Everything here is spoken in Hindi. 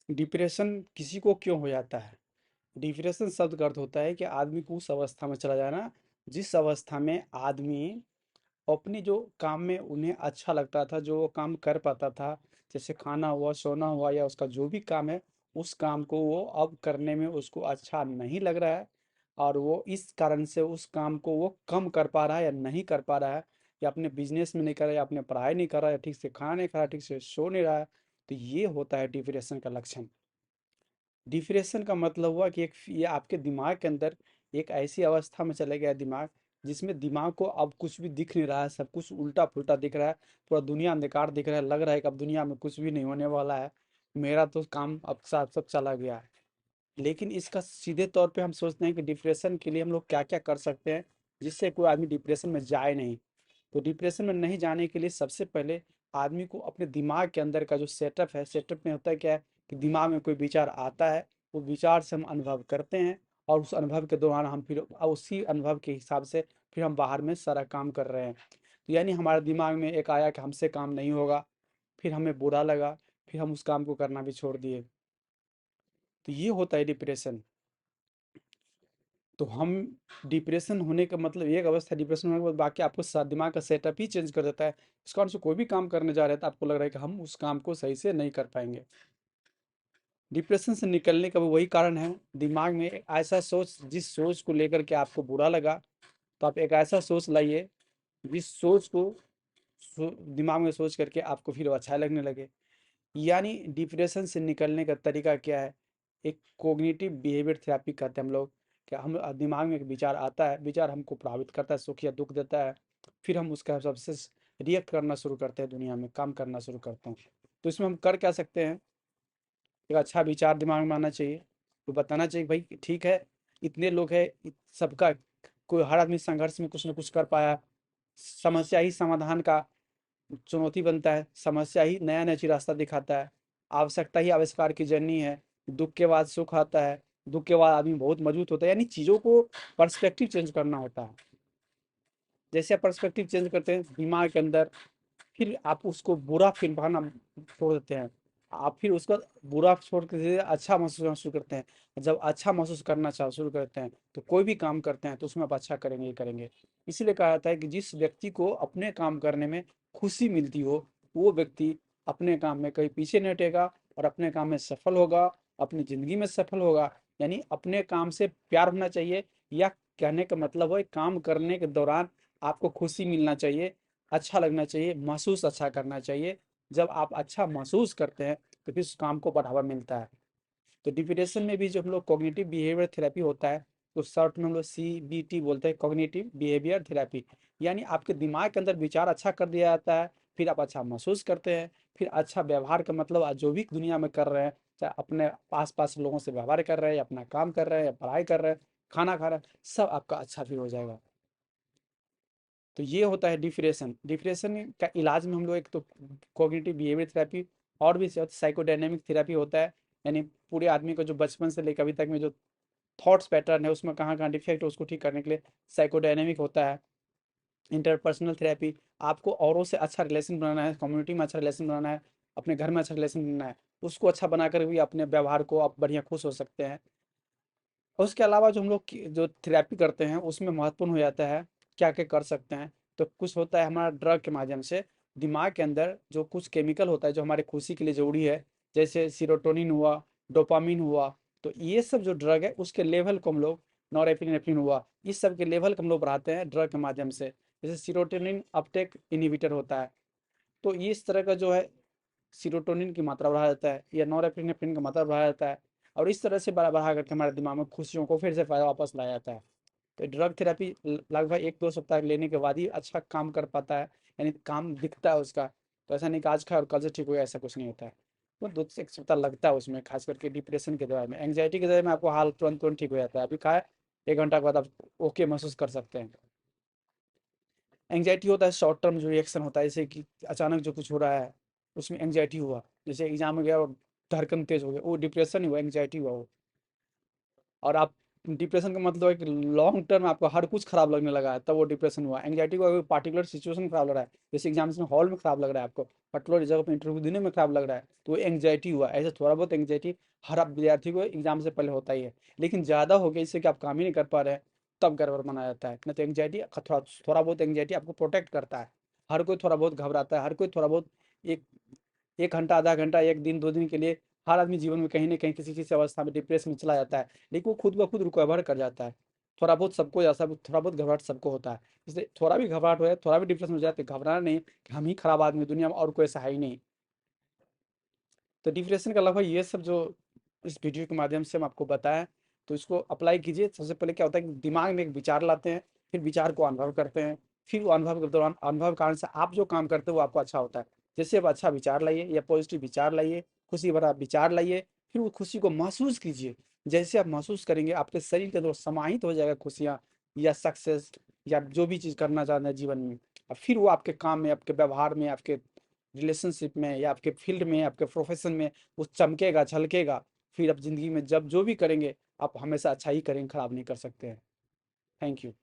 डिप्रेशन किसी को क्यों हो जाता है? डिप्रेशन शब्द का अर्थ होता है कि आदमी को उस अवस्था में चला जाना, जिस अवस्था में आदमी अपने जो काम में उन्हें अच्छा लगता था, जो वो काम कर पाता था, जैसे खाना हुआ, सोना हुआ या उसका जो भी काम है, उस काम को वो अब करने में उसको अच्छा नहीं लग रहा है और वो इस कारण से उस काम को वो कम कर पा रहा है या नहीं कर पा रहा है, या अपने बिजनेस में नहीं कर रहा है, या अपने पढ़ाई नहीं कर रहा है, या ठीक से खाना नहीं खा रहा है, ठीक से सो नहीं रहा है। तो ये होता है डिप्रेशन का लक्षण। डिप्रेशन का मतलब हुआ कि एक ये आपके दिमाग के अंदर एक ऐसी अवस्था में चले गया दिमाग, जिसमें दिमाग को अब कुछ भी दिख नहीं रहा है, सब कुछ उल्टा पुल्टा दिख रहा है, पूरा दुनिया अंधकार दिख रहा है, लग रहा है कि अब दुनिया में कुछ भी नहीं होने वाला है, मेरा तो काम अब साथ सब चला गया है। लेकिन इसका सीधे तौर पे हम सोचते हैं कि डिप्रेशन के लिए हम लोग क्या क्या कर सकते हैं, जिससे कोई आदमी डिप्रेशन में जाए नहीं। तो डिप्रेशन में नहीं जाने के लिए सबसे पहले आदमी को अपने दिमाग के अंदर का जो सेटअप है, सेटअप में होता है क्या है कि दिमाग में कोई विचार आता है, वो विचार से हम अनुभव करते हैं, और उस अनुभव के दौरान हम फिर उसी अनुभव के हिसाब से फिर हम बाहर में सारा काम कर रहे हैं। तो यानी हमारे दिमाग में एक आया कि हमसे काम नहीं होगा, फिर हमें बुरा लगा, फिर हम उस काम को करना भी छोड़ दिए। तो ये होता है डिप्रेशन। तो हम डिप्रेशन होने का मतलब एक अवस्था डिप्रेशन होने के बाद बाकी आपको दिमाग का सेटअप ही चेंज कर देता है। इस कारण से कोई भी काम करने जा रहे हैं तो आपको लग रहा है कि हम उस काम को सही से नहीं कर पाएंगे। डिप्रेशन से निकलने का भी वही कारण है, दिमाग में एक ऐसा सोच, जिस सोच को लेकर के आपको बुरा लगा, तो आप एक ऐसा सोच लाइए जिस सोच को दिमाग में सोच करके आपको फिर वो अच्छा लगने लगे। यानी डिप्रेशन से निकलने का तरीका क्या है? एक कोग्निटिव बिहेवियर थेरेपी कहते हैं हम लोग। क्या हम दिमाग में एक विचार आता है, विचार हमको प्रभावित करता है, सुख या दुख देता है, फिर हम उसका सबसे रिएक्ट करना शुरू करते हैं, दुनिया में काम करना शुरू करते हैं। तो इसमें हम कर क्या सकते हैं? एक अच्छा विचार दिमाग में आना चाहिए, तो बताना चाहिए भाई ठीक है, इतने लोग हैं, सबका कोई हर आदमी संघर्ष में कुछ ना कुछ कर पाया, समस्या ही समाधान का चुनौती बनता है, समस्या ही नया नया चीज रास्ता दिखाता है, आवश्यकता ही आविष्कार की जननी है, दुख के बाद सुख आता है, दुख के बाद आदमी बहुत मजबूत होता है। यानी चीजों को पर्सपेक्टिव चेंज करना होता है। जैसे आप पर्सपेक्टिव चेंज करते हैं दिमाग के अंदर, फिर आप उसको बुरा फील पाना छोड़ देते हैं, आप फिर उसका बुरा छोड़ के धीरे-धीरे अच्छा महसूस करना शुरू करते हैं। जब अच्छा महसूस करना शुरू करते हैं, तो कोई भी काम करते हैं तो उसमें आप अच्छा करेंगे ही करेंगे। इसीलिए कहा जाता है कि जिस व्यक्ति को अपने काम करने में खुशी मिलती हो, वो व्यक्ति अपने काम में कहीं पीछे नहीं हटेगा और अपने काम में सफल होगा, अपनी ज़िंदगी में सफल होगा। यानी अपने काम से प्यार होना चाहिए, या कहने का मतलब है काम करने के दौरान आपको खुशी मिलना चाहिए, अच्छा लगना चाहिए, महसूस अच्छा करना चाहिए। जब आप अच्छा महसूस करते हैं तो फिर उस काम को बढ़ावा मिलता है। तो डिप्रेशन में भी जो हम लोग कॉग्निटिव बिहेवियर थेरेपी होता है, तो शॉर्ट में हम लोग CBT बोलते हैं, कॉग्निटिव बिहेवियर थेरेपी। यानी आपके दिमाग के अंदर विचार अच्छा कर दिया जाता है, फिर आप अच्छा महसूस करते हैं, फिर अच्छा व्यवहार का मतलब आज जो भी दुनिया में कर रहे हैं, चाहे अपने आस पास लोगों से व्यवहार कर रहे हैं, या अपना काम कर रहे हैं, या पढ़ाई कर रहे हैं, खाना खा रहे हैं, सब आपका अच्छा फिर हो जाएगा। तो ये होता है डिप्रेशन। डिप्रेशन का इलाज में हम लोग एक तो कॉग्निटिव बिहेवियर थेरेपी, और भी साइकोडायनेमिक थेरेपी होता है। यानी पूरे आदमी को जो बचपन से लेकर अभी तक में जो थॉट्स पैटर्न है, उसमें कहाँ कहाँ डिफेक्ट है, उसको ठीक करने के लिए साइकोडायनेमिक होता है। इंटरपर्सनल थेरेपी, आपको औरों से अच्छा रिलेशन बनाना है, कम्युनिटी में अच्छा रिलेशन बनाना है, अपने घर में अच्छा रिलेशन बनाना है, उसको अच्छा बनाकर भी अपने व्यवहार को आप बढ़िया खुश हो सकते हैं। और उसके अलावा जो हम लोग जो थेरेपी करते हैं उसमें महत्वपूर्ण हो जाता है क्या क्या कर सकते हैं। तो कुछ होता है हमारा ड्रग के माध्यम से, दिमाग के अंदर जो कुछ केमिकल होता है जो हमारे खुशी के लिए जरूरी है, जैसे सीरोटोनिन हुआ, डोपामिन हुआ, तो ये सब जो ड्रग है उसके लेवल को हम लोग, नॉरएपिनेफ्रिन हुआ, इस सब के लेवल को हम लोग बढ़ाते हैं ड्रग के माध्यम से। जैसे सीरोटोनिन अपटेक इनहिबिटर होता है, तो ये इस तरह का जो है सीरोटोनिन की मात्रा बढ़ा देता है, या नॉरएपिनेफ्रिन की मात्रा बढ़ा देता है, और इस तरह से बढ़ा बढ़ा करके हमारे दिमाग में खुशियों को फिर से वापस लाया जाता है। तो ड्रग थेरेपी लगभग 1-2 सप्ताह लेने के बाद ही अच्छा काम कर पाता है, यानी काम दिखता है उसका। तो ऐसा नहीं कि आज खाए और कल से ठीक हो गया, ऐसा कुछ नहीं होता है। वो 2 से 1 सप्ताह लगता है उसमें, खास करके डिप्रेशन के दवाई में। एंग्जाइटी के दवाई में आपको हाल तुरंत तुरंत ठीक हो जाता है, अभी खाए 1 घंटा के बाद आप ओके महसूस कर सकते हैं। एंग्जाइटी होता है शॉर्ट टर्म जो रिएक्शन होता है, जैसे कि अचानक जो कुछ हो रहा है उसमें एंग्जाइटी हुआ, जैसे एग्जाम में गया और धड़कन तेज हो गया, वो डिप्रेशन ही हुआ, एंग्जाइटी हुआ वो। और आप डिप्रेशन का मतलब है कि लॉन्ग टर्म आपको हर कुछ खराब लगने लगा है, तब वो डिप्रेशन हुआ। एंग्जाइटी को अगर पार्टिकुलर सिचुएशन खराब लग रहा है, जैसे एग्जाम्स में हॉल में खराब लग रहा है आपको, पर्टिकुलर जगह पर इंटरव्यू देने में खराब लग रहा है तो एंग्जाइटी हुआ। ऐसे थोड़ा बहुत एंग्जाइटी हर आप विद्यार्थी को एग्जाम से पहले होता ही है, लेकिन ज़्यादा हो गया इससे कि आप काम ही नहीं कर पा रहे हैं, तब गड़बड़ माना जाता है। नहीं तो एंग्जाइटी थोड़ा थोड़ा बहुत एंग्जाइटी आपको प्रोटेक्ट करता है। हर कोई थोड़ा बहुत घबराता है, हर कोई थोड़ा बहुत एक 1 घंटा, आधा घंटा, 1 दिन, 2 दिन के लिए हर आदमी जीवन में कहीं न कहीं किसी किसी अवस्था में डिप्रेशन में चला जाता है, लेकिन वो खुद ब खुद रिकवर कर जाता है। थोड़ा बहुत सबको ऐसा थोड़ा बहुत घबराहट सबको होता है। इसलिए थोड़ा भी घबराहट हो जाए, थोड़ा भी डिप्रेशन हो जाए तो घबराना नहीं कि हम ही खराब आदमी हैं दुनिया में और कोई ऐसा है ही नहीं। तो डिप्रेशन का लगभग ये सब जो इस वीडियो के माध्यम से हम आपको बताएँ, तो इसको अप्लाई कीजिए। सबसे पहले क्या होता है कि दिमाग में एक विचार लाते हैं, फिर विचार को अनुभव करते हैं, फिर वो अनुभव के दौरान अनुभव के कारण से आप जो काम करते हो वो आपको अच्छा होता है। जैसे आप अच्छा विचार लाइए या पॉजिटिव विचार लाइए, खुशी भरा विचार लाइए, फिर वो खुशी को महसूस कीजिए। जैसे आप महसूस करेंगे आपके शरीर के अंदर समाहित हो जाएगा खुशियाँ या सक्सेस या जो भी चीज़ करना चाहते हैं जीवन में। और फिर वो आपके काम में, आपके व्यवहार में, आपके रिलेशनशिप में या आपके फील्ड में, आपके प्रोफेशन में वो चमकेगा, झलकेगा। फिर आप ज़िंदगी में जब जो भी करेंगे, आप हमेशा अच्छा ही करेंगे, खराब नहीं कर सकते हैं। Thank you.